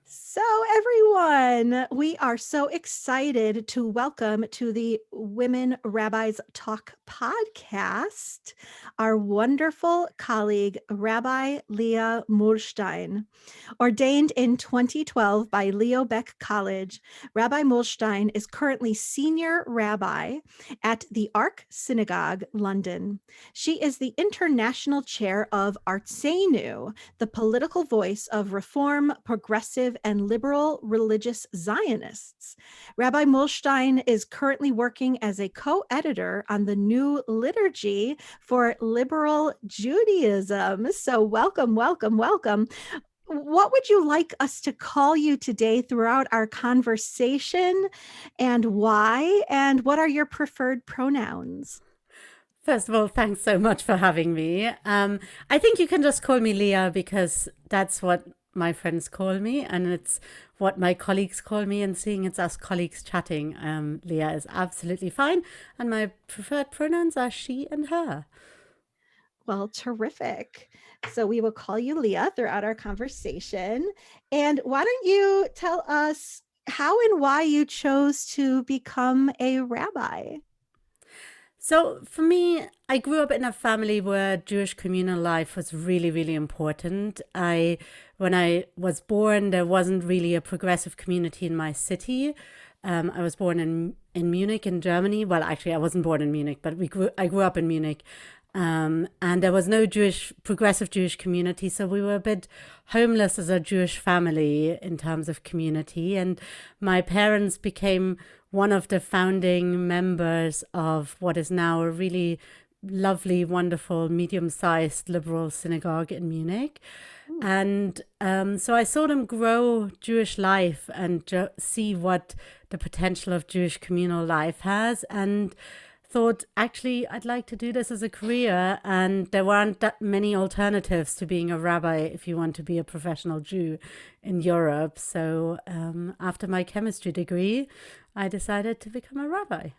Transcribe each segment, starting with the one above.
So, everyone, we are so excited to welcome to the Women Rabbis Talk podcast our wonderful colleague, Rabbi Lea Muhlstein. Ordained in 2012 by Leo Beck College, Rabbi Muhlstein is currently Senior Rabbi at the Ark Synagogue, London. She is the International Chair of Arzenu, the political voice of reform, progressive, and liberal religious Zionists. Rabbi Muhlstein is currently working as a co-editor on the new liturgy for liberal Judaism. So welcome, welcome, welcome. What would you like us to call you today throughout our conversation, and why? And what are your preferred pronouns? First of all, thanks so much for having me. I think you can just call me Leah because that's what my friends call me, and it's what my colleagues call me. And seeing it's us colleagues chatting, Leah is absolutely fine. And my preferred pronouns are she and her. Well, terrific. So we will call you Leah throughout our conversation. And why don't you tell us how and why you chose to become a rabbi? So for me, I grew up in a family where Jewish communal life was really, really important. When I was born, there wasn't really a progressive community in my city. I was born in Munich, in Germany. Well, actually, I wasn't born in Munich, but I grew up in Munich. And there was no progressive Jewish community. So we were a bit homeless as a Jewish family in terms of community. And my parents became one of the founding members of what is now a really lovely, wonderful, medium-sized liberal synagogue in Munich. And so I saw them grow Jewish life and see what the potential of Jewish communal life has, and thought, actually, I'd like to do this as a career. And there weren't that many alternatives to being a rabbi if you want to be a professional Jew in Europe. So after my chemistry degree, I decided to become a rabbi.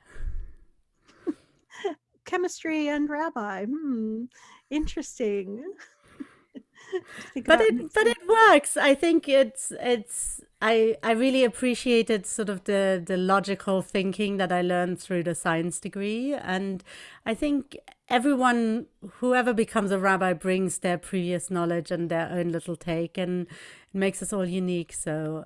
Chemistry and rabbi. Interesting. But it works. I think I really appreciated sort of the logical thinking that I learned through the science degree. And I think whoever becomes a rabbi brings their previous knowledge and their own little take, and it makes us all unique. So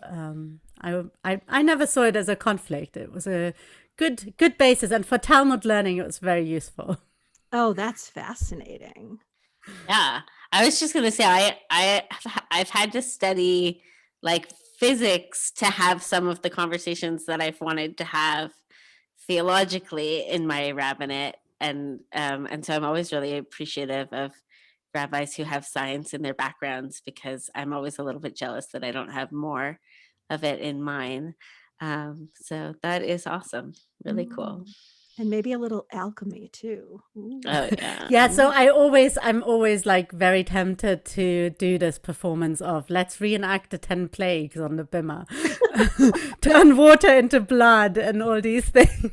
I never saw it as a conflict. It was a good basis. And for Talmud learning, it was very useful. Oh, that's fascinating. Yeah, I was just gonna say I've had to study like physics to have some of the conversations that I've wanted to have theologically in my rabbinate, and so I'm always really appreciative of rabbis who have science in their backgrounds, because I'm always a little bit jealous that I don't have more of it in mine. So that is awesome, really cool. And maybe a little alchemy too. Oh yeah. Yeah, so I'm always like very tempted to do this performance of let's reenact the 10 plagues on the bimmer. Turn water into blood and all these things.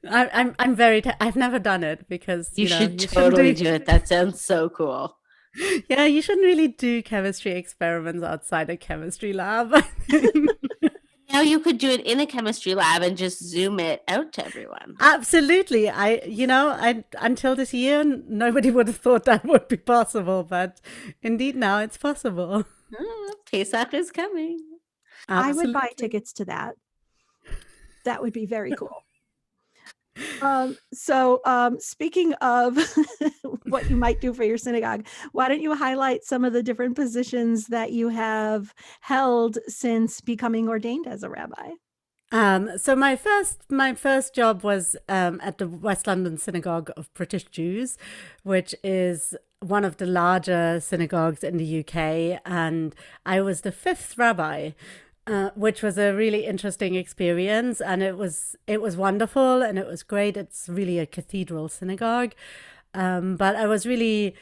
I've never done it because you should totally do it. That sounds so cool. Yeah, you shouldn't really do chemistry experiments outside a chemistry lab. Now you could do it in a chemistry lab and just zoom it out to everyone. Absolutely. Until this year, nobody would have thought that would be possible, but indeed now it's possible. Pesach is coming. Absolutely. I would buy tickets to that. That would be very cool. So speaking of what you might do for your synagogue, why don't you highlight some of the different positions that you have held since becoming ordained as a rabbi? So my first job was at the West London Synagogue of British Jews, which is one of the larger synagogues in the UK, and I was the fifth rabbi. Which was a really interesting experience, and it was wonderful and it was great. It's really a cathedral synagogue, but I was really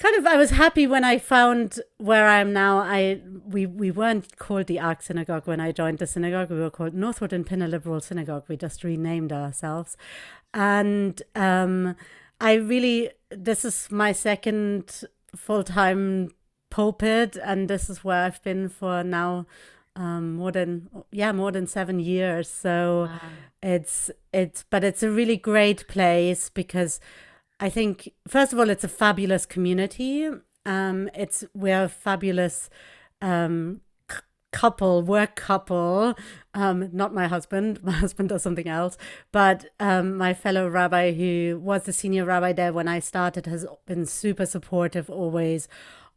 I was happy when I found where I am now. We weren't called the Ark Synagogue when I joined the synagogue. We were called Northwood and Pinner Liberal Synagogue. We just renamed ourselves, and this is my second full-time pulpit, and this is where I've been for now more than 7 years. So Wow. but it's a really great place because I think, first of all, it's a fabulous community. We're a fabulous um, work couple. Not my husband. My husband does something else. But my fellow rabbi, who was the senior rabbi there when I started, has been super supportive always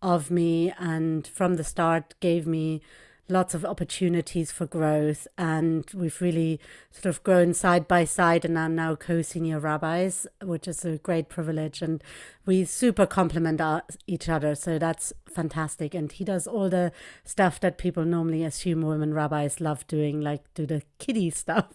of me, and from the start gave me lots of opportunities for growth, and we've really sort of grown side by side and are now co-senior rabbis, which is a great privilege, and we super complement each other, so that's fantastic. And he does all the stuff that people normally assume women rabbis love doing, like do the kiddie stuff.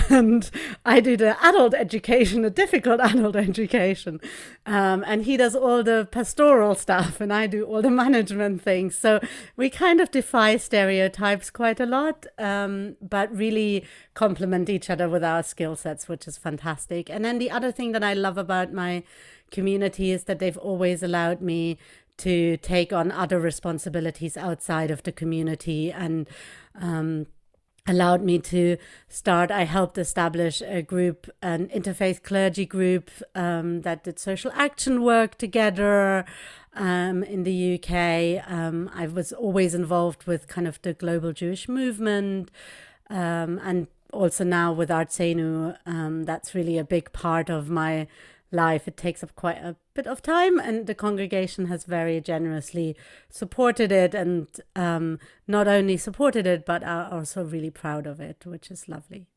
And I do the adult education, the difficult adult education, and he does all the pastoral stuff, and I do all the management things. So we kind of defy stereotypes quite a lot, but really complement each other with our skill sets, which is fantastic. And then the other thing that I love about my community is that they've always allowed me to take on other responsibilities outside of the community, and allowed me to I helped establish a group, an interfaith clergy group that did social action work together in the UK. I was always involved with kind of the global Jewish movement, and also now with Arzenu. That's really a big part of my life. It takes up quite a bit of time, and the congregation has very generously supported it, and not only supported it, but are also really proud of it, which is lovely.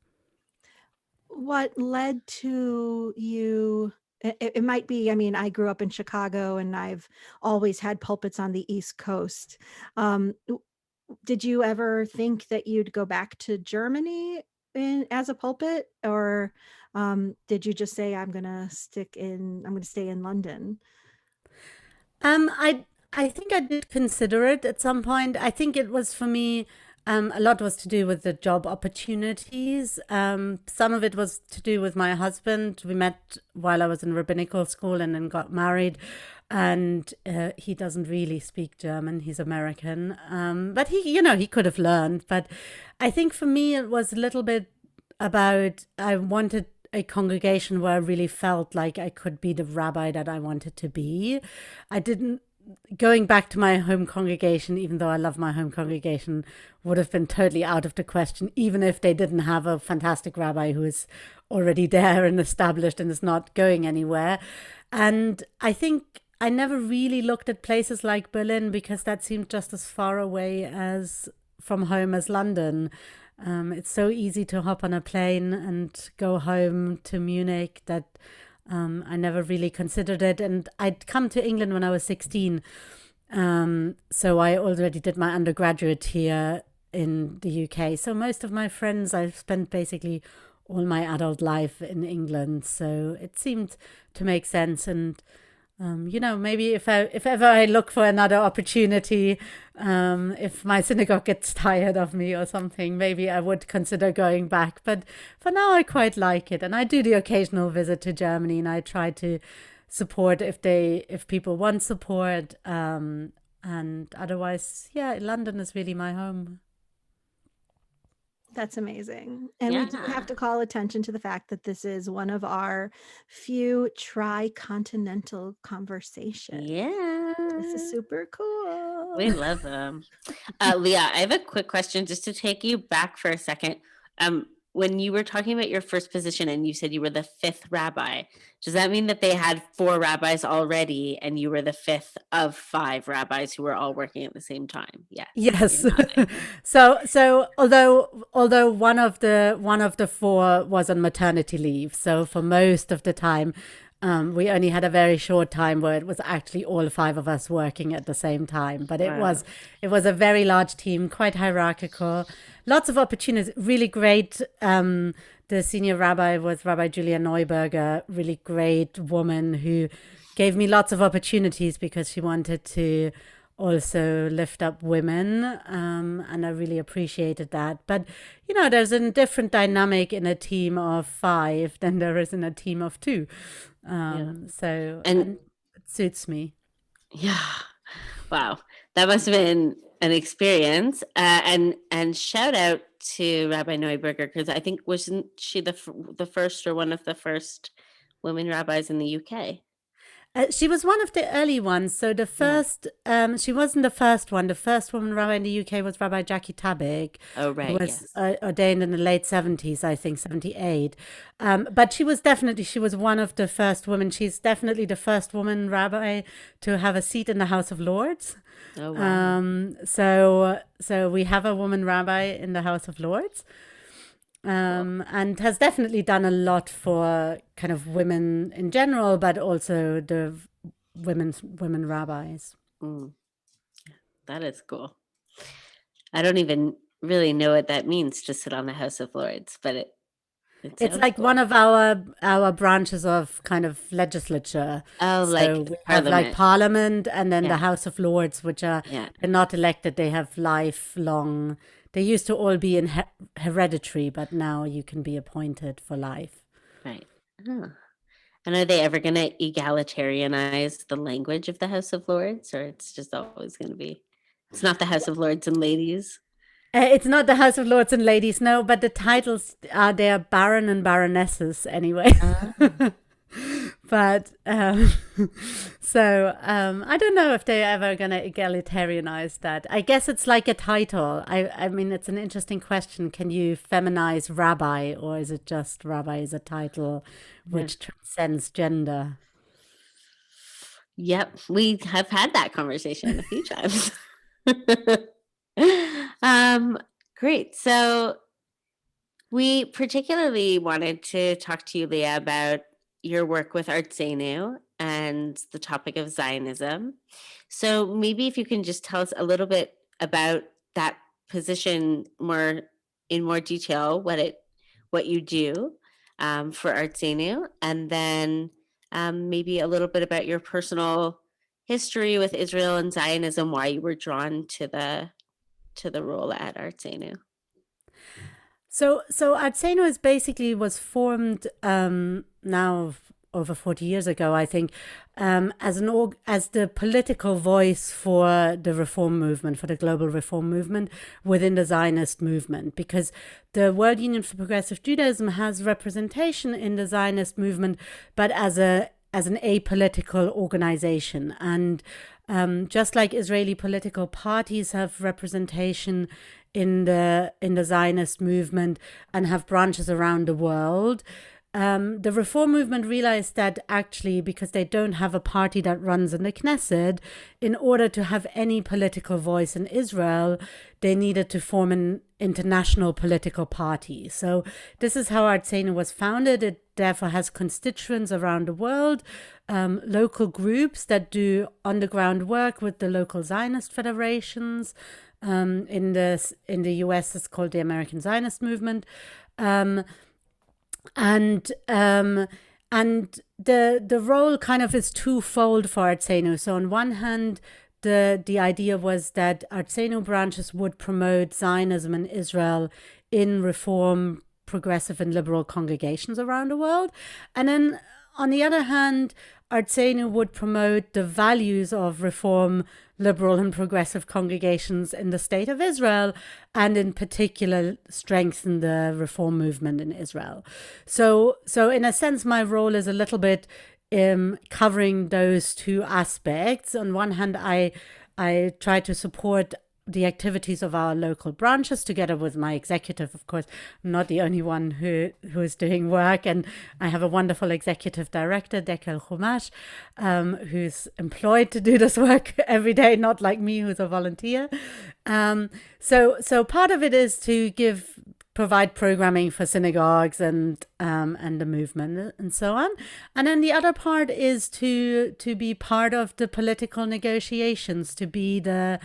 What led to you? It might be, I mean, I grew up in Chicago and I've always had pulpits on the East Coast. Did you ever think that you'd go back to Germany as a pulpit, or did you just say, I'm going to stay in London? I think I did consider it at some point. I think it was, for me, a lot was to do with the job opportunities. Some of it was to do with my husband. We met while I was in rabbinical school and then got married. And he doesn't really speak German. He's American. But he could have learned. But I think for me, it was a little bit about, I wanted a congregation where I really felt like I could be the rabbi that I wanted to be. Going back to my home congregation, even though I love my home congregation, would have been totally out of the question, even if they didn't have a fantastic rabbi who is already there and established and is not going anywhere. And I think I never really looked at places like Berlin because that seemed just as far away as from home as London. It's so easy to hop on a plane and go home to Munich that I never really considered it. And I'd come to England when I was 16. So I already did my undergraduate here in the UK. So most of my friends, I've spent basically all my adult life in England. So it seemed to make sense. And maybe if ever I look for another opportunity, if my synagogue gets tired of me or something, maybe I would consider going back. But for now, I quite like it, and I do the occasional visit to Germany, and I try to support if people want support. And otherwise, yeah, London is really my home. That's amazing. And we do have to call attention to the fact that this is one of our few tri-continental conversations. Yeah. This is super cool. We love them. Lea, I have a quick question just to take you back for a second. When you were talking about your first position and you said you were the fifth rabbi, does that mean that they had 4 rabbis already and you were the fifth of 5 rabbis who were all working at the same time? Yes. So although one of the 4 was on maternity leave, so for most of the time, we only had a very short time where it was actually all 5 of us working at the same time. But it was a very large team, quite hierarchical, lots of opportunities, really great. The senior rabbi was Rabbi Julia Neuberger, really great woman who gave me lots of opportunities because she wanted to also lift up women, and I really appreciated that. But there's a different dynamic in a team of 5 than there is in a team of 2. So it suits me. Yeah. Wow, that must have been an experience. And shout out to Rabbi Neuberger, because I think wasn't she the first or one of the first women rabbis in the UK? She was one of the early ones. So the first, she wasn't the first one. The first woman rabbi in the UK was Rabbi Jackie Tabig, Oh, who right. was Yes. ordained in the late 70s, I think, 78. But she was one of the first women. She's definitely the first woman rabbi to have a seat in the House of Lords. Oh, wow. So we have a woman rabbi in the House of Lords. And has definitely done a lot for kind of women in general, but also the women rabbis. Mm, that is cool. I don't even really know what that means to sit on the House of Lords, but it It's sounds like cool. one of our branches of kind of legislature. Oh, So like we have like Parliament. Parliament and then the Yeah. House of Lords, which are Yeah. they're not elected. They have lifelong. They used to all be in hereditary, but now you can be appointed for life. Right. Oh. And are they ever going to egalitarianize the language of the House of Lords, or it's just always going to be? It's not the House of Lords and Ladies. It's not the House of Lords and Ladies, no, but the titles are their Baron and Baronesses anyway. Ah. But I don't know if they're ever going to egalitarianize that. I guess it's like a title. I mean, it's an interesting question. Can you feminize rabbi, or is it just rabbi is a title which transcends gender? Yep, we have had that conversation a few times. Great. So we particularly wanted to talk to you, Leah, about your work with Arzenu and the topic of Zionism. So maybe if you can just tell us a little bit about that position in more detail, what you do for Arzenu, and then maybe a little bit about your personal history with Israel and Zionism, why you were drawn to the role at Arzenu. So Arzenu was formed now over 40 years ago, I think, as the political voice for the reform movement, for the global reform movement within the Zionist movement, because the World Union for Progressive Judaism has representation in the Zionist movement, but as an apolitical organization. And just like Israeli political parties have representation in the Zionist movement and have branches around the world, the reform movement realized that actually, because they don't have a party that runs in the Knesset, in order to have any political voice in Israel, they needed to form an international political party. So this is how Arzenu was founded. It therefore has constituents around the world, local groups that do on-the-ground work with the local Zionist federations. In the US, it's called the American Zionist Movement. And the role kind of is twofold for Arzenu. So on one hand, the idea was that Arzenu branches would promote Zionism in Israel in reform, progressive, and liberal congregations around the world. And then on the other hand, Arzenu would promote the values of reform, liberal, and progressive congregations in the State of Israel, and in particular strengthen the reform movement in Israel. So in a sense, my role is a little bit covering those two aspects. On one hand, I try to support the activities of our local branches together with my executive. Of course, I'm not the only one who is doing work, and I have a wonderful executive director, Dekel Chumash, who's employed to do this work every day, not like me, who's a volunteer. So part of it is to provide programming for synagogues and the movement and so on, and then the other part is to be part of the political negotiations, to be the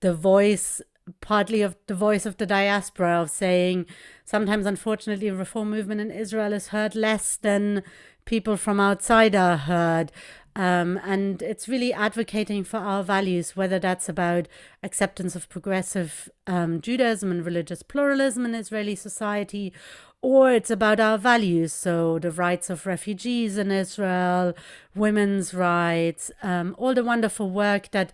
voice, partly of the voice of the diaspora, of saying sometimes, unfortunately, the reform movement in Israel is heard less than people from outside are heard. And it's really advocating for our values, whether that's about acceptance of progressive Judaism and religious pluralism in Israeli society, or it's about our values, so the rights of refugees in Israel, women's rights, all the wonderful work that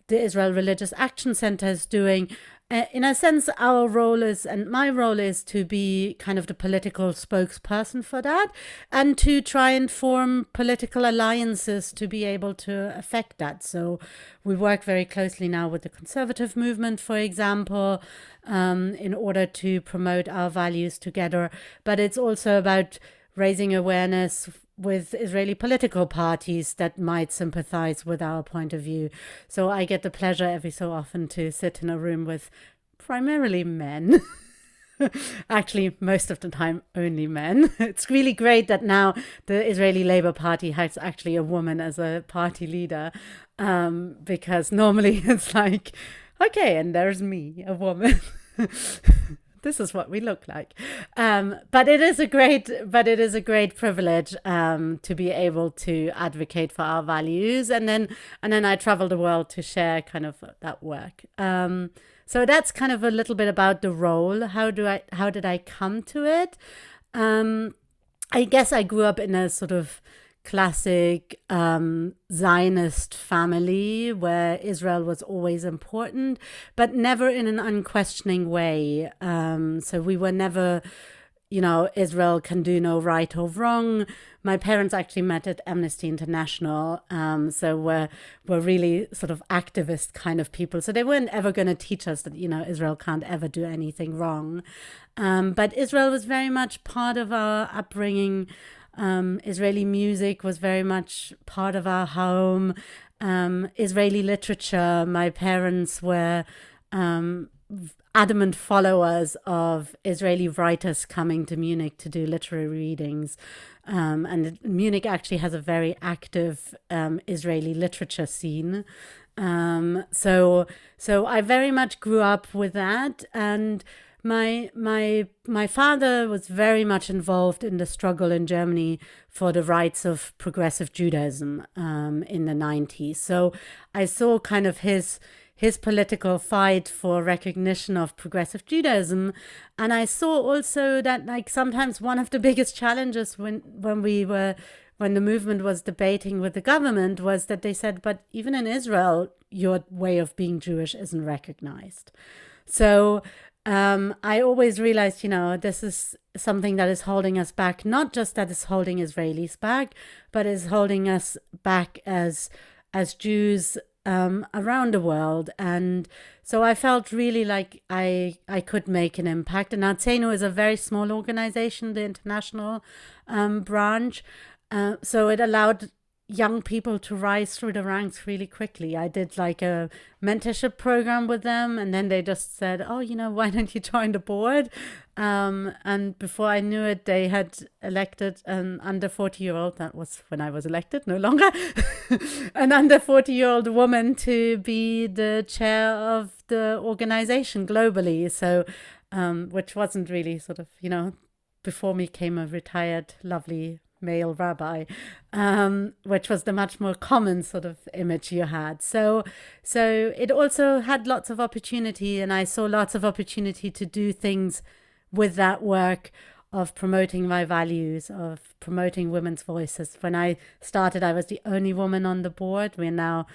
the Israel Religious Action Center is doing. In a sense, our role is, and my role is, to be kind of the political spokesperson for that, and to try and form political alliances to be able to affect that. So we work very closely now with the conservative movement, for example, in order to promote our values together. But it's also about raising awareness with Israeli political parties that might sympathize with our point of view. So I get the pleasure every so often to sit in a room with primarily men. Actually, most of the time, only men. It's really great that now the Israeli Labour Party has actually a woman as a party leader, because normally it's like, okay, and there's me, a woman. This is what we look like. But it is a great privilege to be able to advocate for our values, and then I travel the world to share kind of that work. So that's kind of a little bit about the role. How did I come to it? I guess I grew up in a sort of classic Zionist family where Israel was always important, but never in an unquestioning way. So we were never, Israel can do no right or wrong. My parents actually met at Amnesty International, so we're really sort of activist kind of people. So they weren't ever going to teach us that, Israel can't ever do anything wrong. But Israel was very much part of our upbringing. Israeli music was very much part of our home. Israeli literature, my parents were adamant followers of Israeli writers coming to Munich to do literary readings. And Munich actually has a very active Israeli literature scene. So I very much grew up with that. And my father was very much involved in the struggle in Germany for the rights of progressive Judaism in the 90s. So I saw kind of his political fight for recognition of progressive Judaism, and I saw also that, like, sometimes one of the biggest challenges when the movement was debating with the government was that they said, but even in Israel, your way of being Jewish isn't recognized. So I always realized, this is something that is holding us back, not just that is holding Israelis back, but is holding us back as Jews around the world. And so I felt really like I could make an impact. And Arzenu is a very small organization, the international branch. So it allowed young people to rise through the ranks really quickly. I did like a mentorship program with them, and then they just said, oh, why don't you join the board? And before I knew it, they had elected an under 40-year-old, that was when I was elected, no longer, an under 40-year-old woman to be the chair of the organization globally. So, which wasn't really sort of, before me came a retired, lovely male rabbi, which was the much more common sort of image you had. So it also had lots of opportunity, and I saw lots of opportunity to do things with that work of promoting my values, of promoting women's voices. When I started, I was the only woman on the board. We're now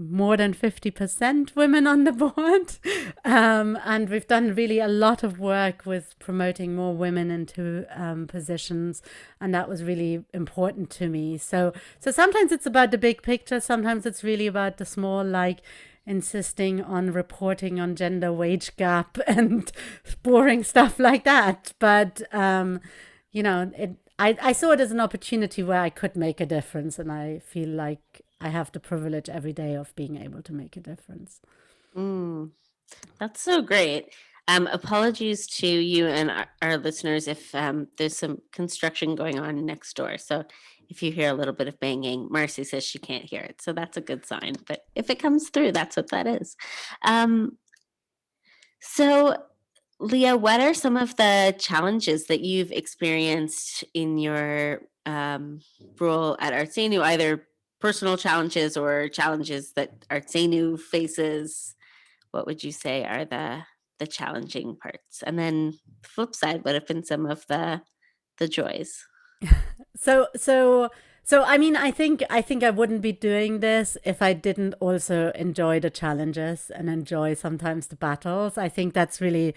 more than 50% women on the board. And we've done really a lot of work with promoting more women into positions. And that was really important to me. So sometimes it's about the big picture. Sometimes it's really about the small, like insisting on reporting on gender wage gap and boring stuff like that. But, I saw it as an opportunity where I could make a difference. And I feel like I have the privilege every day of being able to make a difference. That's so great. Apologies to you and our listeners if there's some construction going on next door. So if you hear a little bit of banging, Marcy says she can't hear it. So that's a good sign. But if it comes through, that's what that is. So, Leah, what are some of the challenges that you've experienced in your role at Arzenu, either personal challenges or challenges that Arzenu faces? What would you say are the challenging parts? And then the flip side, what have been some of the joys? So So, I mean, I think I wouldn't be doing this if I didn't also enjoy the challenges and enjoy sometimes the battles. I think that's really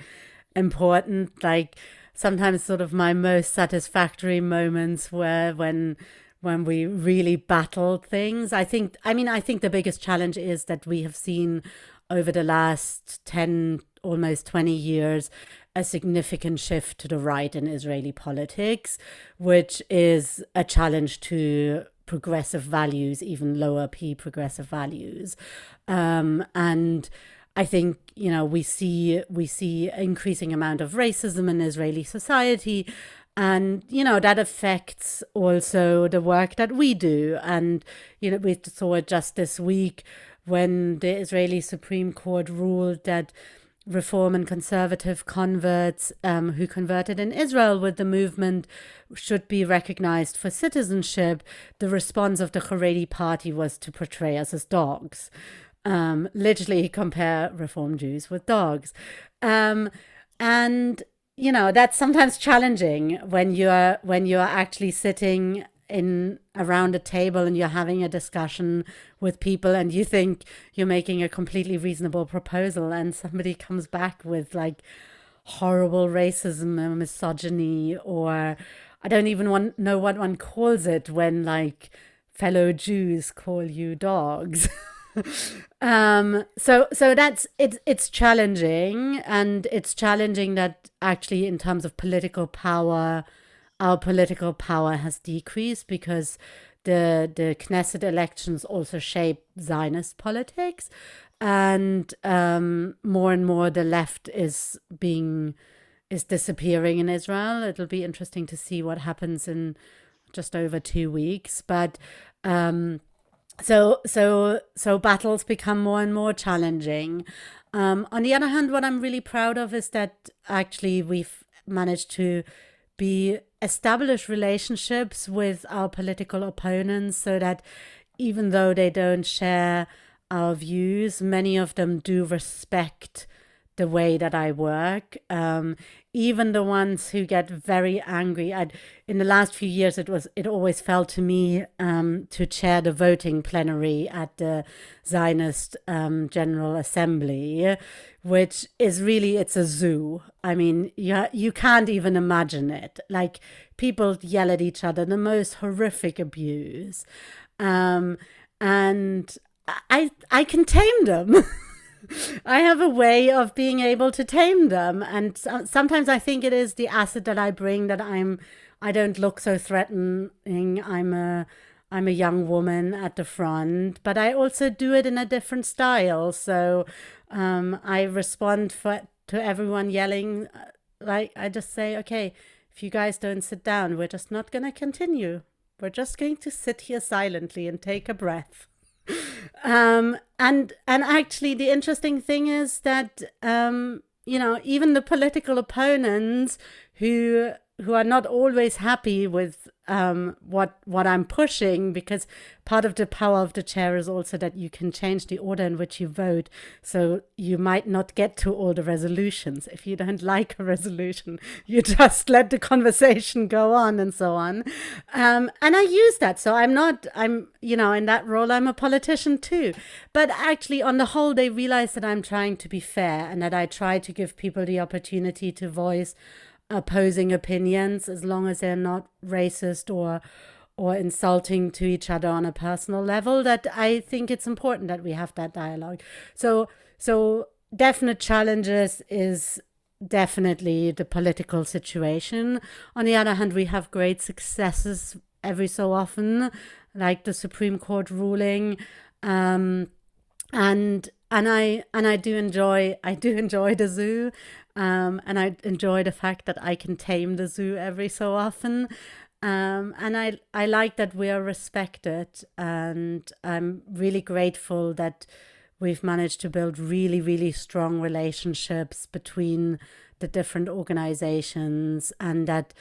important. Like sometimes sort of my most satisfactory moments were when we really battled things. I think the biggest challenge is that we have seen over the last 10, almost 20 years, a significant shift to the right in Israeli politics, which is a challenge to progressive values, even lower P progressive values. And I think, we see increasing amount of racism in Israeli society. And, that affects also the work that we do. And, we saw it just this week when the Israeli Supreme Court ruled that Reform and conservative converts who converted in Israel with the movement should be recognized for citizenship. The response of the Haredi party was to portray us as dogs. Literally compare Reform Jews with dogs. And that's sometimes challenging when you're actually sitting in around a table and you're having a discussion with people and you think you're making a completely reasonable proposal and somebody comes back with like horrible racism and misogyny, or I don't even know what one calls it when like fellow Jews call you dogs. So that's it's challenging, and it's challenging that actually in terms of political power, our political power has decreased because the Knesset elections also shape Zionist politics, and more and more the left is disappearing in Israel. It'll be interesting to see what happens in just over 2 weeks, but so battles become more and more challenging. On the other hand, what I'm really proud of is that actually we've managed to establish relationships with our political opponents, so that even though they don't share our views, many of them do respect the way that I work. Even the ones who get very angry. In the last few years, it always fell to me to chair the voting plenary at the Zionist General Assembly, which is really, it's a zoo. I mean, you can't even imagine it. Like, people yell at each other, the most horrific abuse. And I can tame them. I have a way of being able to tame them, and sometimes I think it is the asset that I bring, that I don't look so threatening. I'm a young woman at the front, but I also do it in a different style. So I respond to everyone yelling, like I just say, okay, if you guys don't sit down, we're just not going to continue. We're just going to sit here silently and take a breath. And actually the interesting thing is that even the political opponents who are not always happy with what I'm pushing, because part of the power of the chair is also that you can change the order in which you vote. So you might not get to all the resolutions. If you don't like a resolution, you just let the conversation go on and so on. And I use that. So I'm in that role, I'm a politician too. But actually, on the whole, they realize that I'm trying to be fair and that I try to give people the opportunity to voice opposing opinions, as long as they're not racist or insulting to each other on a personal level. That I think it's important that we have that dialogue. So definite challenges is definitely the political situation. On the other hand, we have great successes every so often, like the Supreme Court ruling, and I do enjoy the zoo. And I enjoy the fact that I can tame the zoo every so often. And I like that we are respected. And I'm really grateful that we've managed to build really, really strong relationships between the different organizations, and that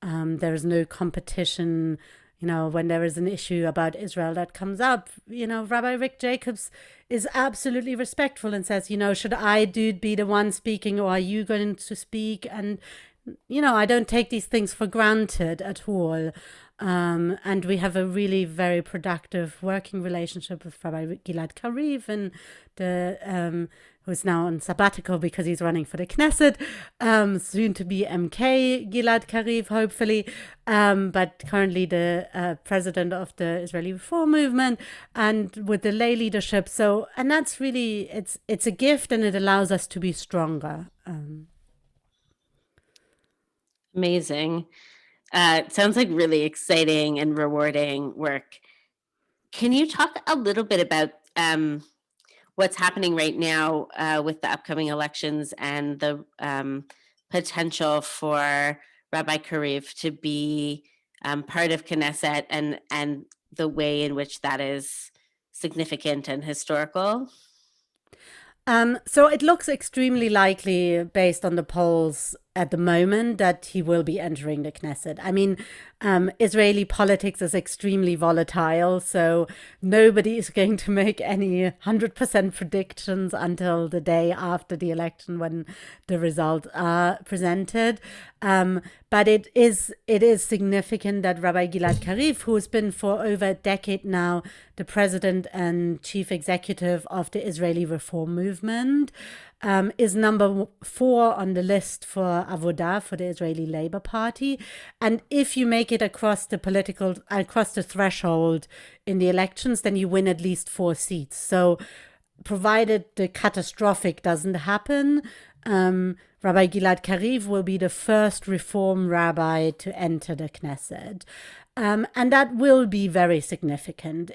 there is no competition. When there is an issue about Israel that comes up, Rabbi Rick Jacobs is absolutely respectful and says, should I be the one speaking, or are you going to speak? And, I don't take these things for granted at all. And we have a really very productive working relationship with Rabbi Gilad Kariv, and who's now on sabbatical because he's running for the Knesset, soon to be MK Gilad Kariv, hopefully, but currently the president of the Israeli Reform Movement, and with the lay leadership. So, and that's really, it's a gift, and it allows us to be stronger. Amazing. It sounds like really exciting and rewarding work. Can you talk a little bit about what's happening right now with the upcoming elections and the potential for Rabbi Kariv to be part of Knesset, and the way in which that is significant and historical? So it looks extremely likely, based on the polls at the moment, that he will be entering the Knesset. I mean, Israeli politics is extremely volatile, so nobody is going to make any 100% predictions until the day after the election, when the results are presented. But it is significant that Rabbi Gilad Kariv, who has been for over a decade now the president and chief executive of the Israeli Reform Movement, is number 4 on the list for Avodah, for the Israeli Labour Party. And if you make it across the threshold in the elections, then you win at least 4 seats. So provided the catastrophic doesn't happen, Rabbi Gilad Kariv will be the first Reform rabbi to enter the Knesset. And that will be very significant.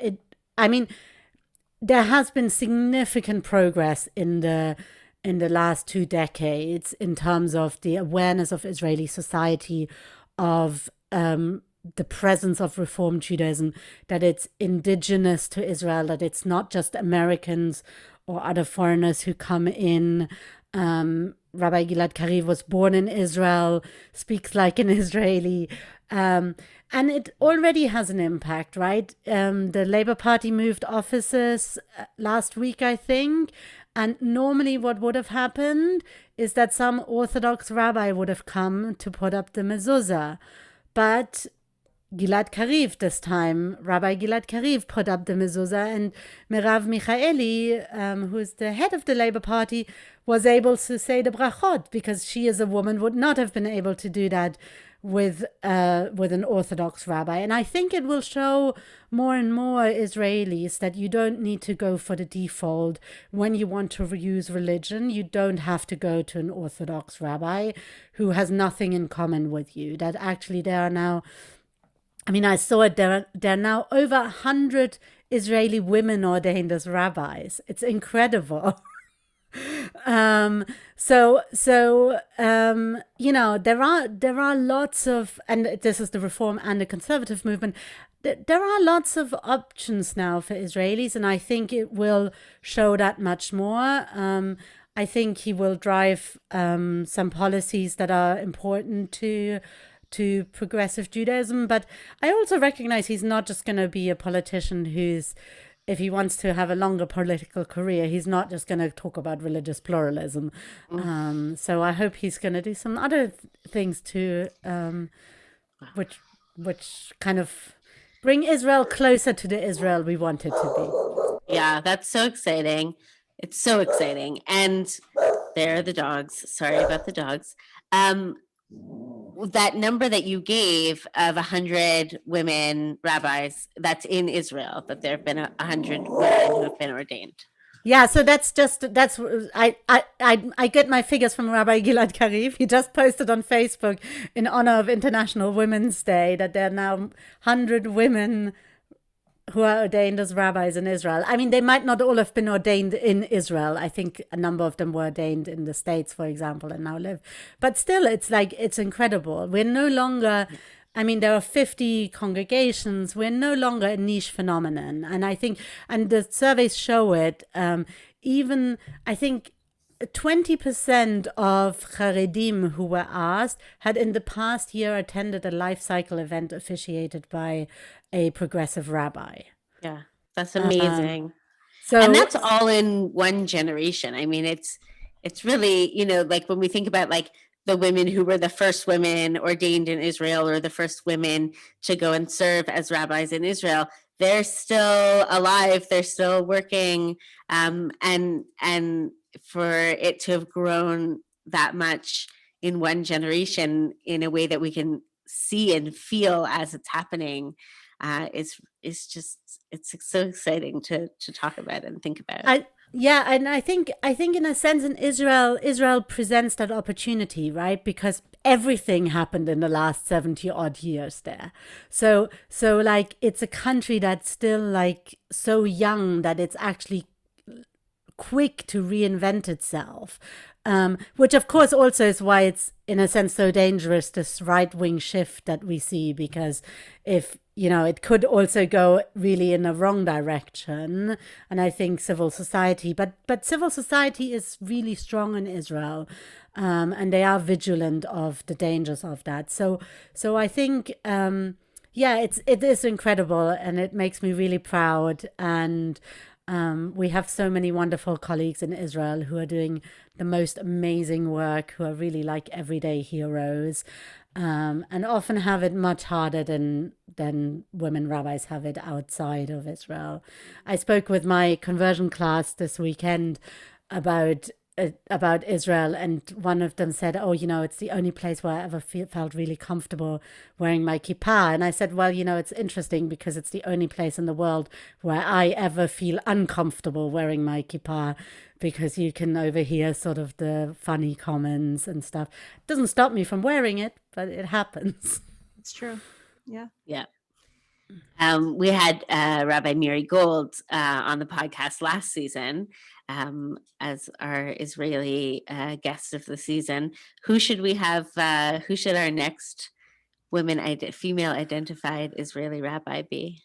There has been significant progress in the last 2 decades in terms of the awareness of Israeli society of the presence of Reform Judaism, that it's indigenous to Israel, that it's not just Americans or other foreigners who come in. Rabbi Gilad Kariv was born in Israel, speaks like an Israeli, and it already has an impact, right? The Labour Party moved offices last week, I think, and normally what would have happened is that some Orthodox rabbi would have come to put up the mezuzah. But Gilad Kariv this time, Rabbi Gilad Kariv put up the mezuzah, and Merav Michaeli, who's the head of the Labour Party, was able to say the brachot, because she as a woman would not have been able to do that with an Orthodox rabbi. And I think it will show more and more Israelis that you don't need to go for the default when you want to use religion. You don't have to go to an Orthodox rabbi who has nothing in common with you. That actually there are now, I saw it, there are now over 100 Israeli women ordained as rabbis. It's incredible. So there are lots of, and this is the Reform and the Conservative movement, there are lots of options now for Israelis, and I think it will show that much more. I think he will drive some policies that are important to progressive Judaism, but I also recognize he's not just going to be a politician who's, if he wants to have a longer political career, he's not just going to talk about religious pluralism. So I hope he's going to do some other things too, which kind of bring Israel closer to the Israel we want it to be. Yeah, that's so exciting. It's so exciting. And there are the dogs. Sorry about the dogs. That number that you gave of 100 women rabbis, that's in Israel, that there have been 100 women who have been ordained. Yeah, so I get my figures from Rabbi Gilad Kariv. He just posted on Facebook in honor of International Women's Day that there are now 100 women who are ordained as rabbis in Israel. They might not all have been ordained in Israel. I think a number of them were ordained in the States, for example, and now live. But still, it's incredible. We're no longer, there are 50 congregations. We're no longer a niche phenomenon. And I think, and the surveys show it, even, I think, 20% of Haredim who were asked had in the past year attended a life cycle event officiated by a progressive rabbi. Yeah, that's amazing. And that's all in one generation. It's really, like when we think about like the women who were the first women ordained in Israel, or the first women to go and serve as rabbis in Israel, they're still alive, they're still working, and for it to have grown that much in one generation in a way that we can see and feel as it's happening is just, it's so exciting to talk about and think about. Yeah, and I think in a sense in Israel presents that opportunity, right? Because everything happened in the last 70 odd years there. So like it's a country that's still like so young that it's actually quick to reinvent itself. Which of course also is why it's in a sense so dangerous, this right-wing shift that we see, because if it could also go really in a wrong direction. And I think civil society, but civil society is really strong in Israel, and they are vigilant of the dangers of that. So I think it is incredible, and it makes me really proud. And we have so many wonderful colleagues in Israel who are doing the most amazing work, who are really like everyday heroes, and often have it much harder than women rabbis have it outside of Israel. I spoke with my conversion class this weekend about Israel, and one of them said, oh, it's the only place where I ever felt really comfortable wearing my kippah. And I said, well, it's interesting because it's the only place in the world where I ever feel uncomfortable wearing my kippah, because you can overhear sort of the funny comments and stuff. It doesn't stop me from wearing it, but it happens. It's true. Yeah. Yeah. We had Rabbi Miri Gold on the podcast last season as our Israeli guest of the season. Who should we have? Who should our next female identified Israeli rabbi be?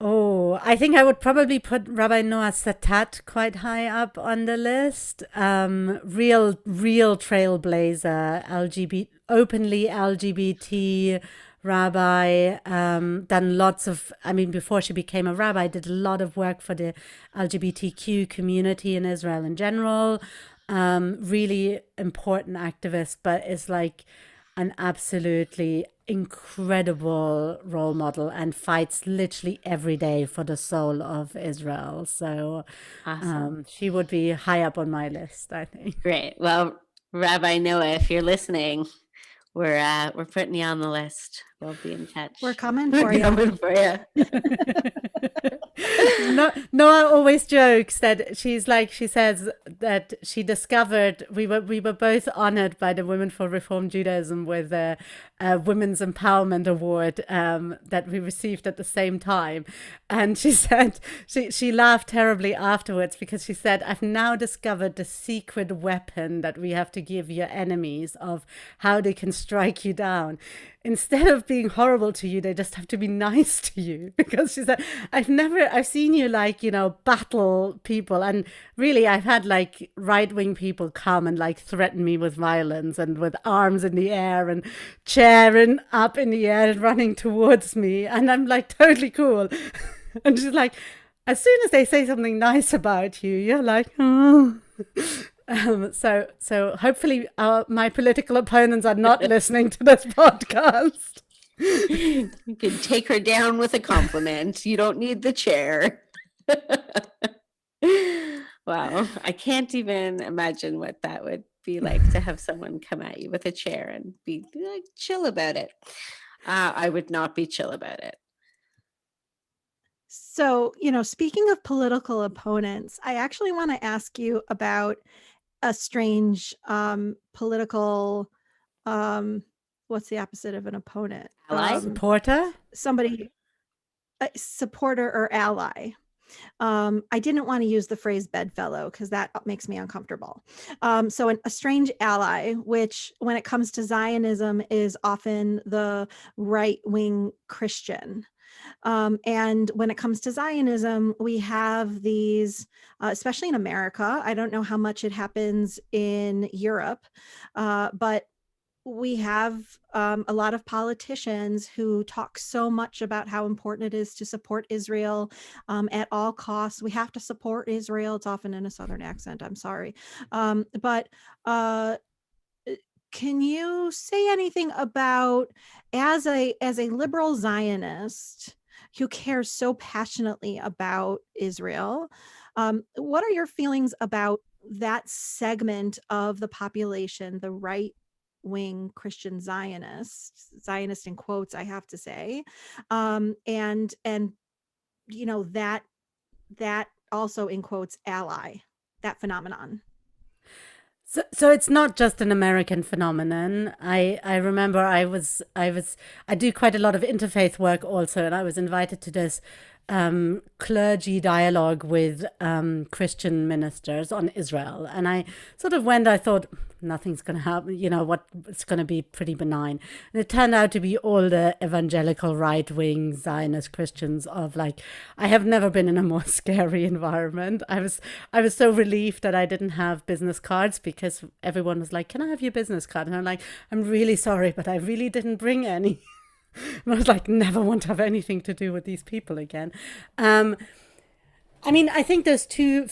Oh, I think I would probably put Rabbi Noah Satat quite high up on the list. Real trailblazer, openly LGBT rabbi, done lots of, before she became a rabbi, did a lot of work for the LGBTQ community in Israel in general. Really important activist, but is like an absolutely incredible role model and fights literally every day for the soul of Israel. So awesome. She would be high up on my list, I think. Great. Well, Rabbi Noah, if you're listening, we're putting you on the list. We'll be in touch. We're coming for you. Noah always jokes that she says that she discovered, we were both honored by the Women for Reform Judaism with a Women's Empowerment Award that we received at the same time. And she said, she laughed terribly afterwards, because she said, I've now discovered the secret weapon that we have to give your enemies of how they can strike you down. Instead of being horrible to you, they just have to be nice to you. Because she said, I've seen you battle people. And really, I've had right-wing people come and threaten me with violence and with arms in the air and cheering up in the air and running towards me. And I'm totally cool. And she's like, as soon as they say something nice about you, you're like, oh. So hopefully my political opponents are not listening to this podcast. You can take her down with a compliment. You don't need the chair. Wow. I can't even imagine what that would be like, to have someone come at you with a chair and be chill about it. I would not be chill about it. So, speaking of political opponents, I actually want to ask you about a strange political, what's the opposite of an opponent? Ally? Supporter? Somebody, a supporter or ally. I didn't want to use the phrase bedfellow because that makes me uncomfortable. So a strange ally, which when it comes to Zionism is often the right-wing Christian. And when it comes to Zionism, we have these, especially in America, I don't know how much it happens in Europe, but we have a lot of politicians who talk so much about how important it is to support Israel at all costs. We have to support Israel. It's often in a Southern accent. I'm sorry. But can you say anything about, as a liberal Zionist who cares so passionately about Israel, what are your feelings about that segment of the population, the right wing Christian Zionist in quotes, I have to say, and that also in quotes ally, that phenomenon? So it's not just an American phenomenon. I remember I do quite a lot of interfaith work also, and I was invited to this clergy dialogue with Christian ministers on Israel, and I sort of went. I thought nothing's going to happen. It's going to be pretty benign, and it turned out to be all the evangelical right wing Zionist Christians of like. I have never been in a more scary environment. I was so relieved that I didn't have business cards, because everyone was like, "Can I have your business card?" And I'm like, "I'm really sorry, but I really didn't bring any." And I was like, never want to have anything to do with these people again. I think there's two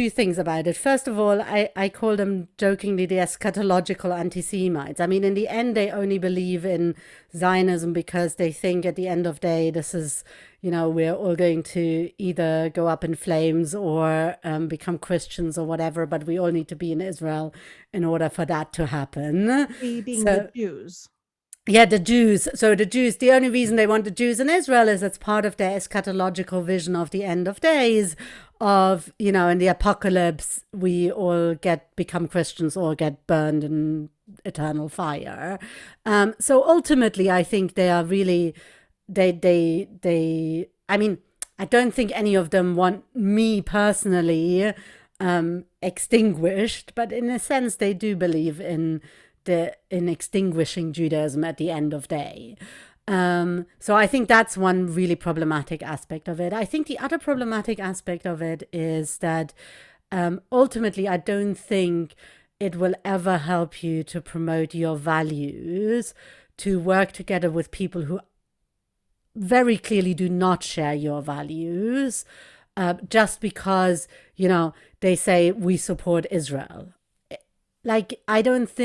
things about it. First of all, I call them jokingly the eschatological anti-Semites. In the end, they only believe in Zionism because they think at the end of the day, this is, we're all going to either go up in flames or become Christians or whatever, but we all need to be in Israel in order for that to happen. Being the Jews. Yeah, the Jews. So the Jews, the only reason they want the Jews in Israel is it's part of their eschatological vision of the end of days, of, in the apocalypse, we all become Christians or get burned in eternal fire. So ultimately, I think they are really, I don't think any of them want me personally extinguished, but in a sense, they do believe in extinguishing Judaism at the end of day. So I think that's one really problematic aspect of it. I think the other problematic aspect of it is that ultimately I don't think it will ever help you to promote your values, to work together with people who very clearly do not share your values, just because, they say we support Israel. Like, I don't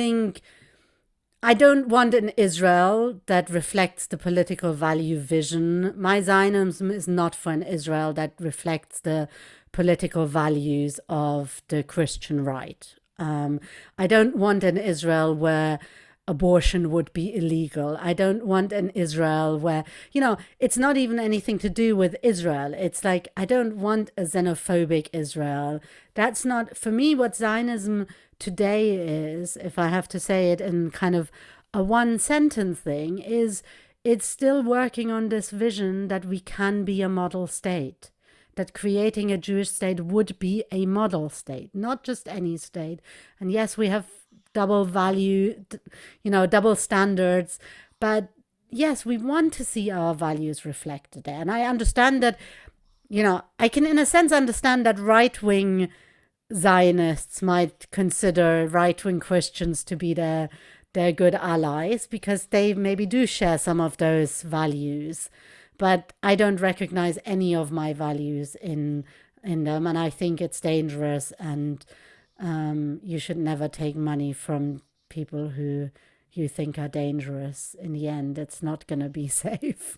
want an Israel that reflects the political value vision. My Zionism is not for an Israel that reflects the political values of the Christian right. I don't want an Israel where abortion would be illegal. I don't want an Israel where, it's not even anything to do with Israel. It's like, I don't want a xenophobic Israel. That's not, for me, what Zionism today is, if I have to say it in kind of a one sentence thing, is it's still working on this vision that we can be a model state, that creating a Jewish state would be a model state, not just any state. And yes, we have double value, double standards, but yes, we want to see our values reflected there. And I understand that, I can in a sense understand that right-wing Zionists might consider right-wing Christians to be their good allies, because they maybe do share some of those values. But I don't recognize any of my values in them, and I think it's dangerous, and you should never take money from people who you think are dangerous. In the end, it's not going to be safe.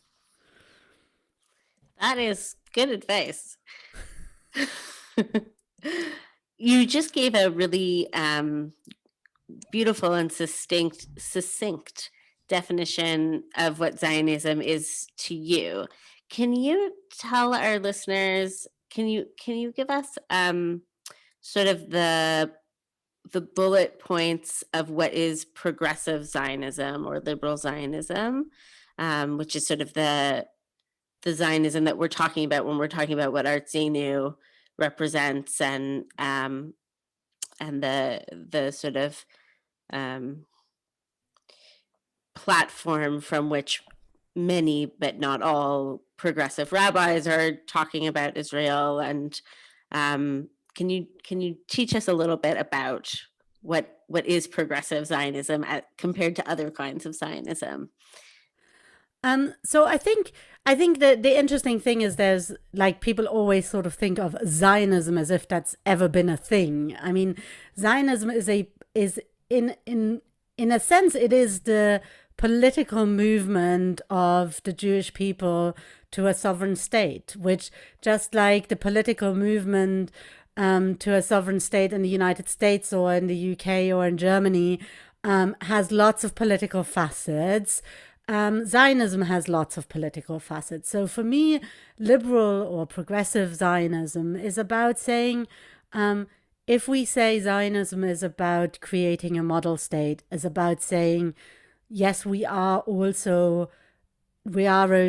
That is good advice. You just gave a really beautiful and succinct definition of what Zionism is to you. Can you tell our listeners, can you give us sort of the bullet points of what is progressive Zionism or liberal Zionism, which is sort of the Zionism that we're talking about when we're talking about what Arzenu represents, and the sort of platform from which many, but not all, progressive rabbis are talking about Israel. And can you teach us a little bit about what is progressive Zionism compared to other kinds of Zionism? So I think that the interesting thing is there's like people always sort of think of Zionism as if that's ever been a thing. Zionism is in in a sense, it is the political movement of the Jewish people to a sovereign state, which, just like the political movement to a sovereign state in the United States or in the UK or in Germany, has lots of political facets. Zionism has lots of political facets. So for me, liberal or progressive Zionism is about saying, if we say Zionism is about creating a model state, is about saying, yes, we are a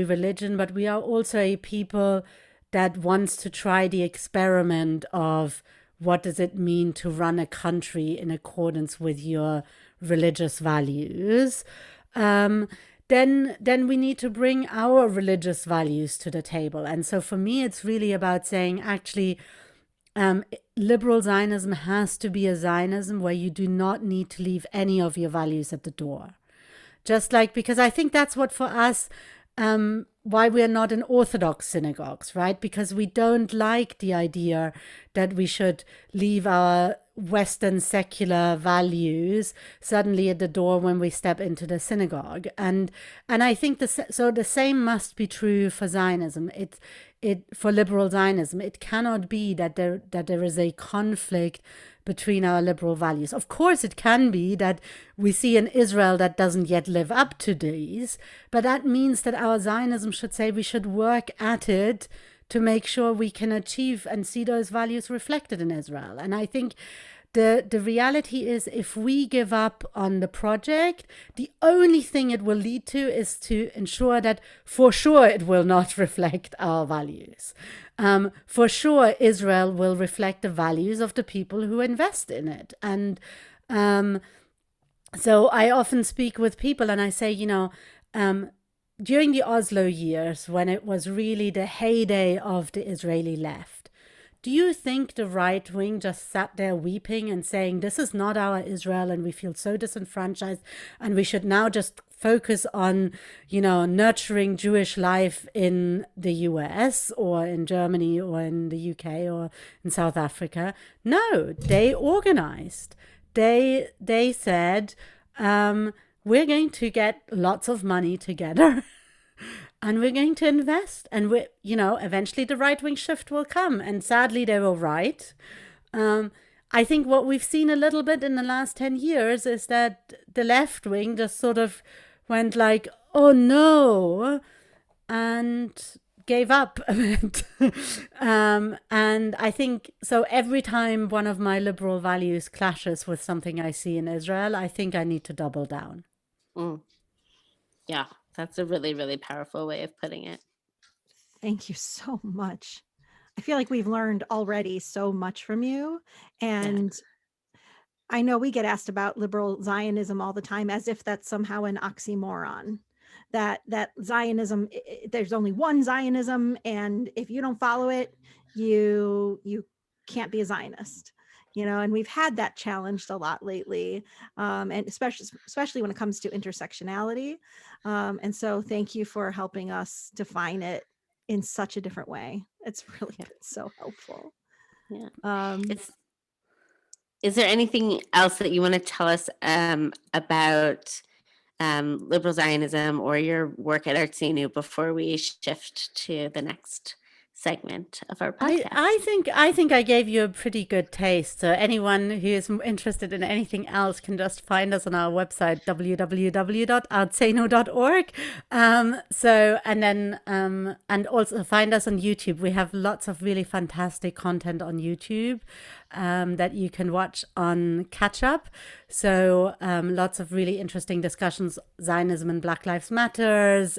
religion, but we are also a people that wants to try the experiment of what does it mean to run a country in accordance with your religious values. Then we need to bring our religious values to the table. And so for me, it's really about saying, actually, liberal Zionism has to be a Zionism where you do not need to leave any of your values at the door. Just like, because I think that's what for us, why we're not in Orthodox synagogues, right? Because we don't like the idea that we should leave our Western secular values suddenly at the door when we step into the synagogue. And I think the same must be true for Zionism. For liberal Zionism, it cannot be that there is a conflict between our liberal values. Of course, it can be that we see an Israel that doesn't yet live up to these, but that means that our Zionism should say we should work at it to make sure we can achieve and see those values reflected in Israel. And I think the reality is, if we give up on the project, the only thing it will lead to is to ensure that for sure it will not reflect our values. For sure, Israel will reflect the values of the people who invest in it. And so I often speak with people and I say, during the Oslo years, when it was really the heyday of the Israeli left, do you think the right wing just sat there weeping and saying, this is not our Israel and we feel so disenfranchised and we should now just focus on, nurturing Jewish life in the US or in Germany or in the UK or in South Africa? No, they organized. They said, we're going to get lots of money together. And we're going to invest, and eventually the right-wing shift will come. And sadly, they were right. I think what we've seen a little bit in the last 10 years is that the left wing just sort of went like, oh no, and gave up a bit. And I think, so every time one of my liberal values clashes with something I see in Israel, I think I need to double down. Yeah. That's a really, really powerful way of putting it. Thank you so much. I feel like we've learned already so much from you. And I know we get asked about liberal Zionism all the time as if that's somehow an oxymoron. That Zionism, there's only one Zionism, and if you don't follow it, you can't be a Zionist. And we've had that challenged a lot lately, and especially when it comes to intersectionality. And so thank you for helping us define it in such a different way. It's really been so helpful. Yeah. Is there anything else that you want to tell us about liberal Zionism or your work at Arzenu before we shift to the next segment of our podcast? I think I gave you a pretty good taste. So anyone who is interested in anything else can just find us on our website, www.arzenu.org. And also find us on YouTube. We have lots of really fantastic content on YouTube that you can watch on Catch Up. So lots of really interesting discussions, Zionism and Black Lives Matters,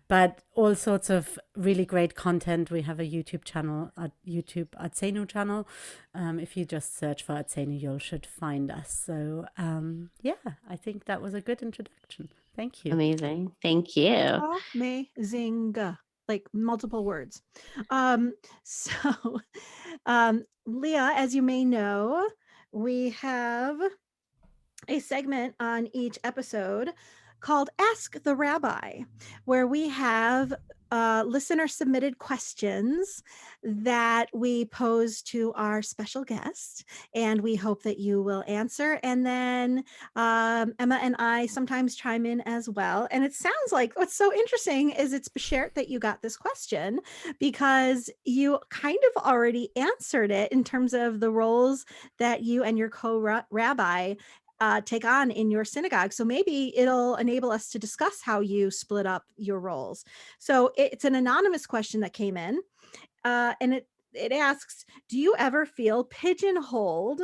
but all sorts of really great content. We have a YouTube channel, YouTube Arzenu channel. If you just search for Arzenu, you should find us. So I think that was a good introduction. Thank you. Amazing. Thank you. Amazing. Like multiple words. Leah, as you may know, we have a segment on each episode called Ask the Rabbi, where we have listener submitted questions that we pose to our special guest, and we hope that you will answer. And then Emma and I sometimes chime in as well. And it sounds like what's so interesting is it's Bashert that you got this question, because you kind of already answered it in terms of the roles that you and your co-rabbi take on in your synagogue. So maybe it'll enable us to discuss how you split up your roles. So it's an anonymous question that came in, and it asks, do you ever feel pigeonholed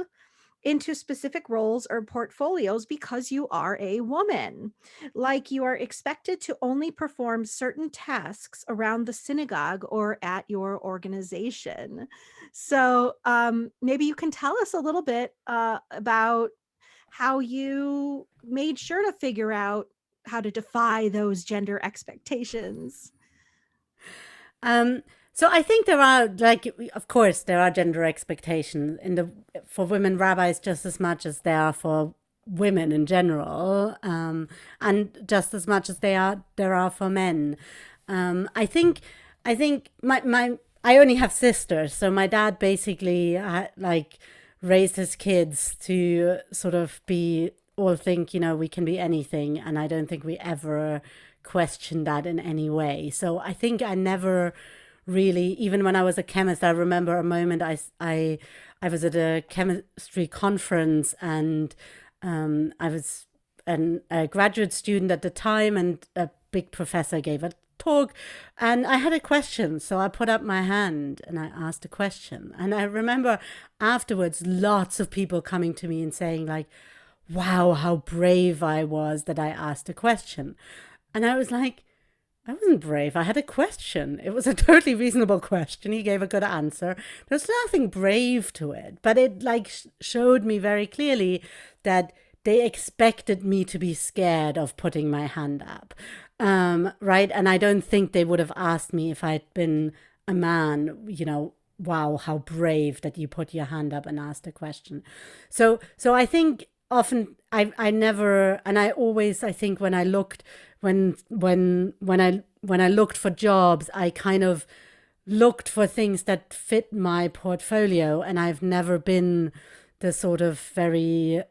into specific roles or portfolios because you are a woman? Like you are expected to only perform certain tasks around the synagogue or at your organization. So maybe you can tell us a little bit about how you made sure to figure out how to defy those gender expectations. So I think there are, like, of course, there are gender expectations for women rabbis just as much as there are for women in general, and just as much as there are for men. I think I only have sisters, so my dad basically raised his kids to sort of think, we can be anything, and I don't think we ever questioned that in any way. So I think I never really, even when I was a chemist, I remember a moment I was at a chemistry conference, and I was a graduate student at the time, and a big professor gave a talk, and I had a question, so I put up my hand and I asked a question. And I remember afterwards lots of people coming to me and saying, like, wow, how brave I was that I asked a question. And I was like, I wasn't brave. I had a question. It was a totally reasonable question. He gave a good answer. There's nothing brave to it, but it showed me very clearly that they expected me to be scared of putting my hand up. Right. And I don't think they would have asked me if I'd been a man, wow, how brave that you put your hand up and asked a question. So I think often I never, and I always, I think when I looked, when I looked for jobs, I kind of looked for things that fit my portfolio, and I've never been the sort of very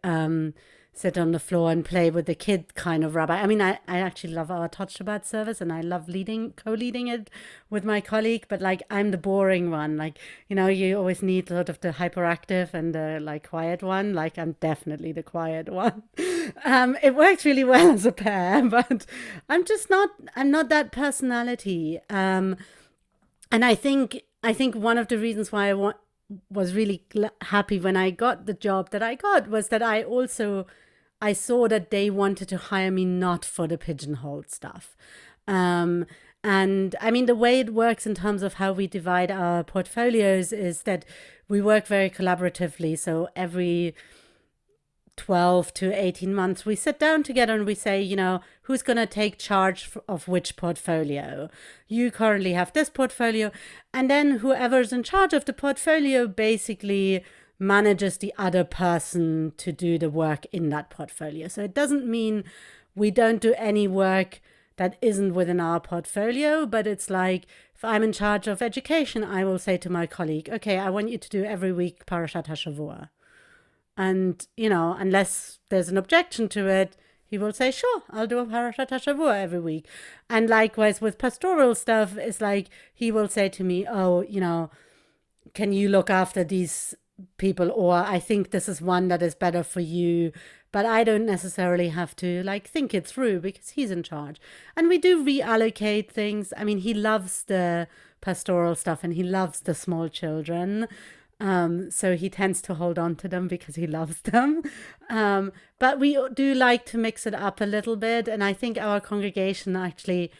sit on the floor and play with the kid kind of rabbi. I mean, I actually love our Touch Shabbat service, and I love co-leading it with my colleague, but I'm the boring one. You always need sort of the hyperactive and the quiet one. I'm definitely the quiet one. It works really well as a pair, but I'm not that personality. And I think one of the reasons why I was really happy when I got the job that I got was that I saw that they wanted to hire me not for the pigeonholed stuff. And I mean, the way it works in terms of how we divide our portfolios is that we work very collaboratively. So every 12 to 18 months, we sit down together and we say, who's going to take charge of which portfolio? You currently have this portfolio. And then whoever's in charge of the portfolio basically manages the other person to do the work in that portfolio. So it doesn't mean we don't do any work that isn't within our portfolio, but it's like, if I'm in charge of education, I will say to my colleague, okay, I want you to do every week Parashat HaShavua. And, unless there's an objection to it, he will say, sure, I'll do a Parashat HaShavua every week. And likewise with pastoral stuff, it's like, he will say to me, oh, can you look after these people? Or I think this is one that is better for you. But I don't necessarily have to think it through because he's in charge. And we do reallocate things. I mean, he loves the pastoral stuff and he loves the small children. So he tends to hold on to them because he loves them. But we do like to mix it up a little bit. And I think our congregation actually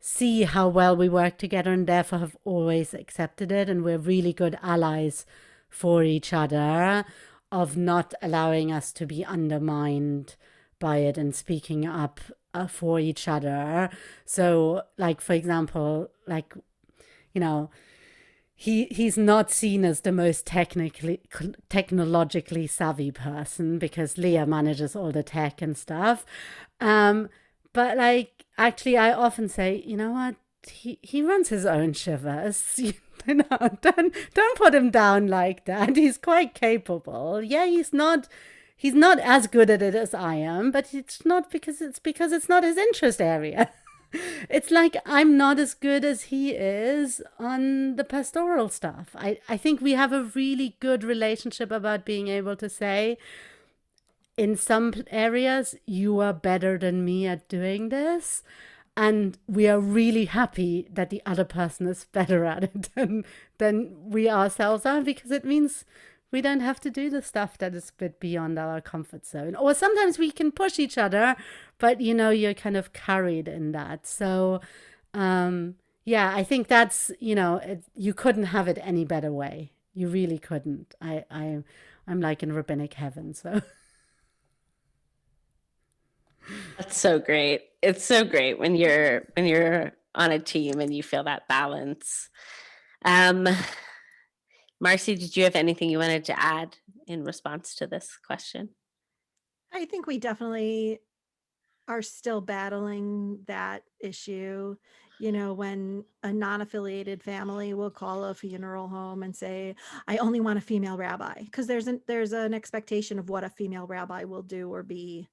see how well we work together and therefore have always accepted it. And we're really good allies for each other, of not allowing us to be undermined by it and speaking up for each other. So, for example, he's not seen as the most technologically savvy person because Leah manages all the tech and stuff. But actually, I often say, you know what? he runs his own shivers. You know, don't put him down like that. He's quite capable. Yeah, he's not as good at it as I am, but it's because it's not his interest area. It's like I'm not as good as he is on the pastoral stuff. I think we have a really good relationship about being able to say, in some areas, you are better than me at doing this. And we are really happy that the other person is better at it than we ourselves are, because it means we don't have to do the stuff that is a bit beyond our comfort zone. Or sometimes we can push each other, but you're kind of carried in that. So, yeah, I think that's, you couldn't have it any better way. You really couldn't. I'm like in rabbinic heaven, so. That's so great. It's so great when you're on a team and you feel that balance. Marcy, did you have anything you wanted to add in response to this question? I think we definitely are still battling that issue. When a non-affiliated family will call a funeral home and say, I only want a female rabbi, because there's an expectation of what a female rabbi will do or be.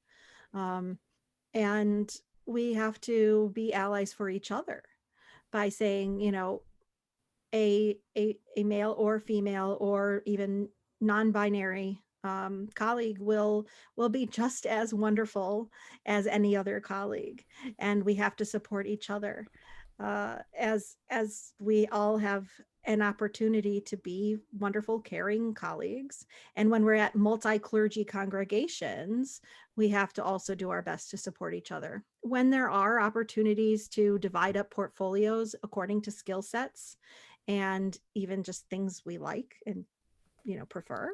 And we have to be allies for each other by saying, a male or female or even non-binary colleague will be just as wonderful as any other colleague, and we have to support each other as we all have an opportunity to be wonderful, caring colleagues. And when we're at multi-clergy congregations, we have to also do our best to support each other. When there are opportunities to divide up portfolios according to skill sets and even just things we like and prefer,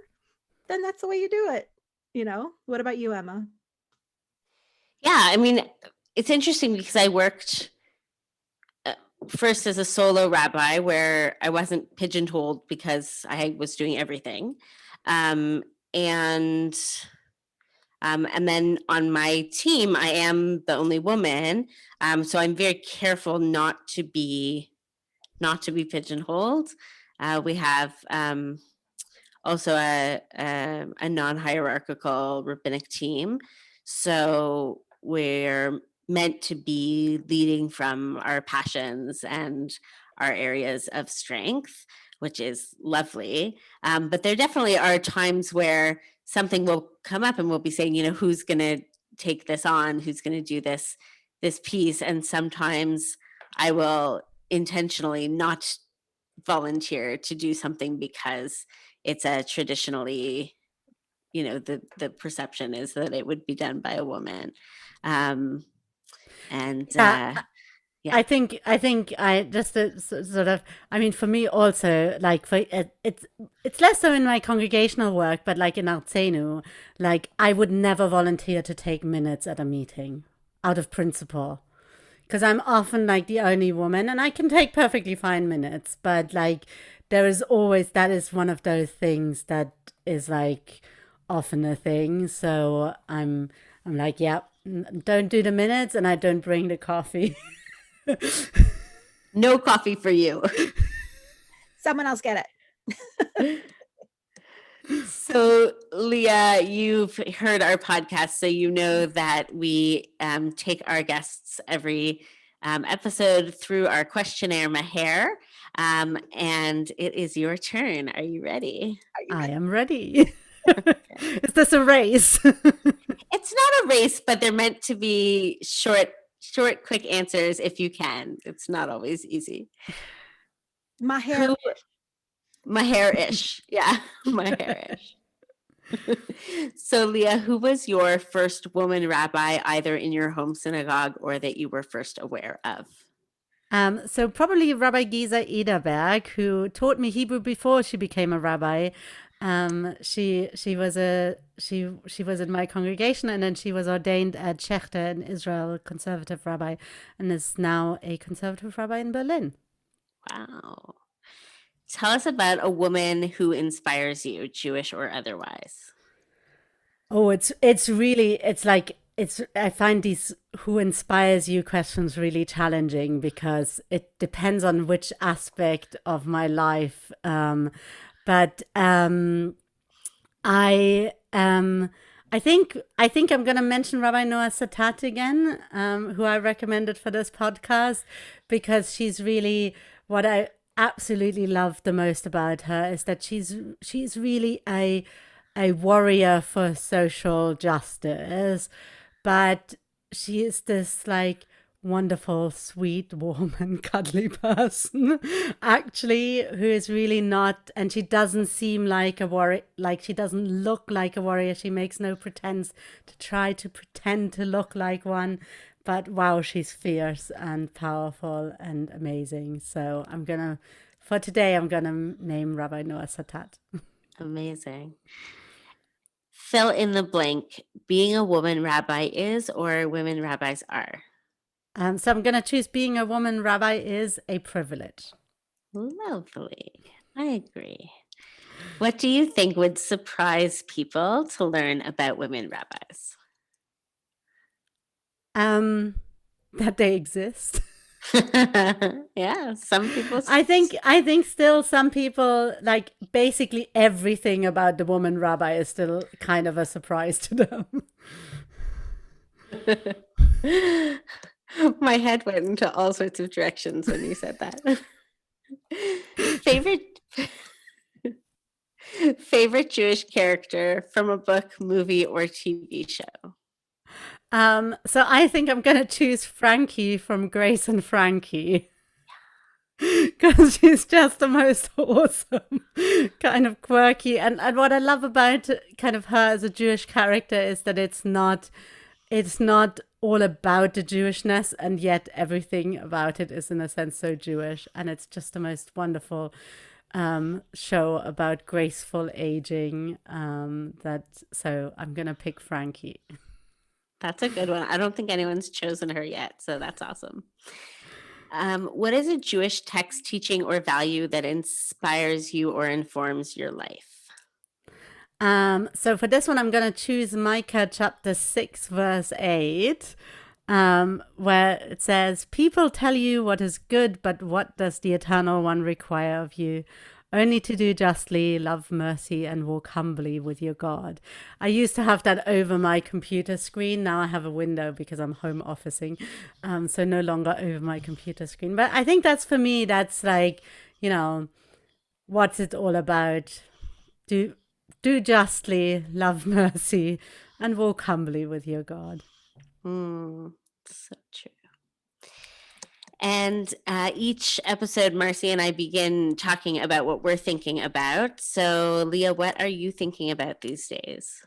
then that's the way you do it. What about you, Emma? Yeah, I mean, it's interesting because I worked first as a solo rabbi where I wasn't pigeonholed because I was doing everything. And then on my team, I am the only woman. So I'm very careful not to be pigeonholed. We have also a non-hierarchical rabbinic team. So we're meant to be leading from our passions and our areas of strength, which is lovely. But there definitely are times where something will come up and we'll be saying, who's going to take this on? Who's going to do this piece? And sometimes I will intentionally not volunteer to do something because it's a traditionally, the perception is that it would be done by a woman. I think I just sort of, I mean, for me also, like it's less so in my congregational work, but like in Arzenu, like I would never volunteer to take minutes at a meeting out of principle, because I'm often like the only woman, and I can take perfectly fine minutes, but like there is always, that is one of those things that is like often a thing. So I'm like, yeah, don't do the minutes, and I don't bring the coffee. No coffee for you. Someone else get it. So, Leah, you've heard our podcast, so you know that we take our guests every episode through our questionnaire Maher, and it is your turn. Are you ready? I am ready. Is this a race? It's not a race, but they're meant to be short, quick answers if you can. It's not always easy. Maher-ish. Yeah, Maher-ish. So, Leah, who was your first woman rabbi, either in your home synagogue or that you were first aware of? So probably Rabbi Giza Ederberg, who taught me Hebrew before she became a rabbi. She was in my congregation, and then she was ordained at Schechter in Israel, conservative rabbi, and is now a conservative rabbi in Berlin. Wow. Tell us about a woman who inspires you, Jewish or otherwise. Oh, I find these who inspires you question's really challenging because it depends on which aspect of my life. But I I think I'm going to mention Rabbi Noah Satat again, who I recommended for this podcast, because she's really what I absolutely love the most about her is that she's really a warrior for social justice, but she is this like wonderful, sweet, warm, and cuddly person, actually, who is really not, and she doesn't seem like a warrior, like she doesn't look like a warrior. She makes no pretense to try to pretend to look like one. But wow, she's fierce and powerful and amazing. So for today, I'm gonna name Rabbi Noah Satat. Amazing. Fill in the blank. Being a woman rabbi is, or women rabbis are. So I'm going to choose being a woman rabbi is a privilege. Lovely. I agree. What do you think would surprise people to learn about women rabbis? That they exist. Yeah, some people. I think still some people, like basically everything about the woman rabbi is still kind of a surprise to them. My head went into all sorts of directions when you said that. Favorite Jewish character from a book, movie, or TV show? So I think I'm going to choose Frankie from Grace and Frankie. Because she's just the most awesome, kind of quirky. And what I love about kind of her as a Jewish character is that it's not all about the Jewishness, and yet everything about it is in a sense so Jewish. And it's just the most wonderful show about graceful aging. So I'm going to pick Frankie. That's a good one. I don't think anyone's chosen her yet, so that's awesome. What is a Jewish text, teaching, or value that inspires you or informs your life? So for this one, I'm going to choose Micah chapter 6, verse 8, where it says, "People tell you what is good, but what does the Eternal One require of you? Only to do justly, love mercy, and walk humbly with your God." I used to have that over my computer screen. Now I have a window because I'm home officing. So no longer over my computer screen. But I think that's, for me, that's like, what's it all about? Do justly, love mercy, and walk humbly with your God. So true. And each episode, Marcy and I begin talking about what we're thinking about. So, Leah, what are you thinking about these days?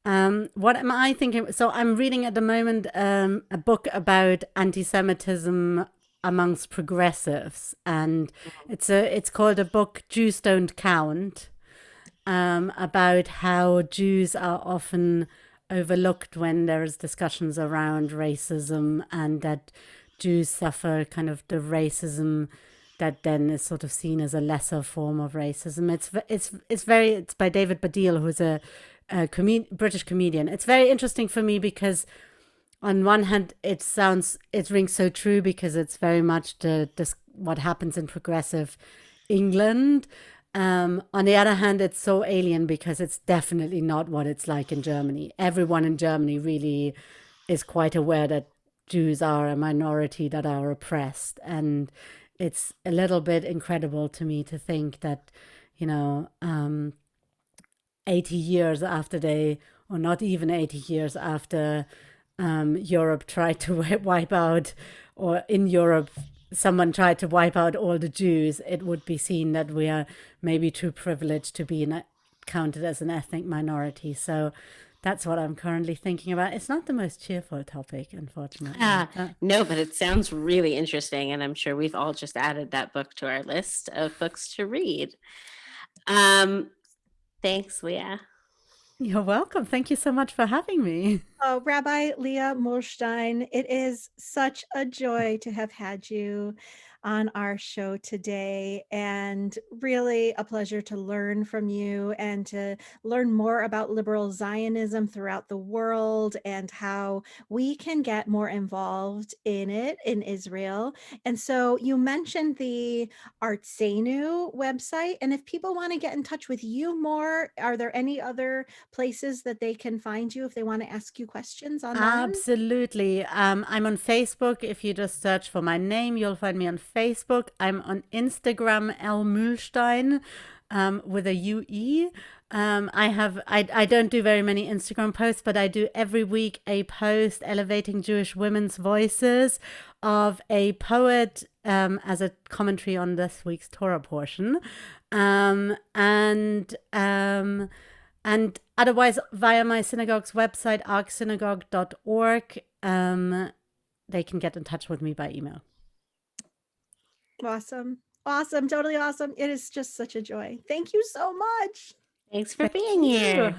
What am I thinking? So I'm reading at the moment a book about anti-Semitism amongst progressives, and it's called a book "Jews Don't Count," about how Jews are often overlooked when there is discussions around racism, and that Jews suffer kind of the racism that then is sort of seen as a lesser form of racism. It's by David Baddiel, who's a British comedian. It's very interesting for me because on one hand it rings so true because it's very much what happens in progressive England. On the other hand, it's so alien because it's definitely not what it's like in Germany. Everyone in Germany really is quite aware that Jews are a minority that are oppressed. And it's a little bit incredible to me to think that, 80 years after or not even 80 years after Europe tried to wipe out, or in Europe, someone tried to wipe out all the Jews, it would be seen that we are maybe too privileged to be counted as an ethnic minority. So that's what I'm currently thinking about. It's not the most cheerful topic, unfortunately. No, but it sounds really interesting. And I'm sure we've all just added that book to our list of books to read. Thanks, Leah. You're welcome. Thank you so much for having me. Oh, Rabbi Lea Muhlstein, it is such a joy to have had you. on our show today, and really a pleasure to learn from you and to learn more about liberal Zionism throughout the world and how we can get more involved in it in Israel. And so you mentioned the Arzenu website, and if people want to get in touch with you more, are there any other places that they can find you if they want to ask you questions online? Absolutely. I'm on Facebook. If you just search for my name, you'll find me on Facebook. I'm on Instagram, L Muhlstein, with a UE. I don't do very many Instagram posts, but I do every week a post elevating Jewish women's voices of a poet as a commentary on this week's Torah portion. And otherwise, via my synagogue's website, arcsynagogue.org, they can get in touch with me by email. Awesome. Awesome. Totally awesome. It is just such a joy. Thank you so much. Thanks for being here.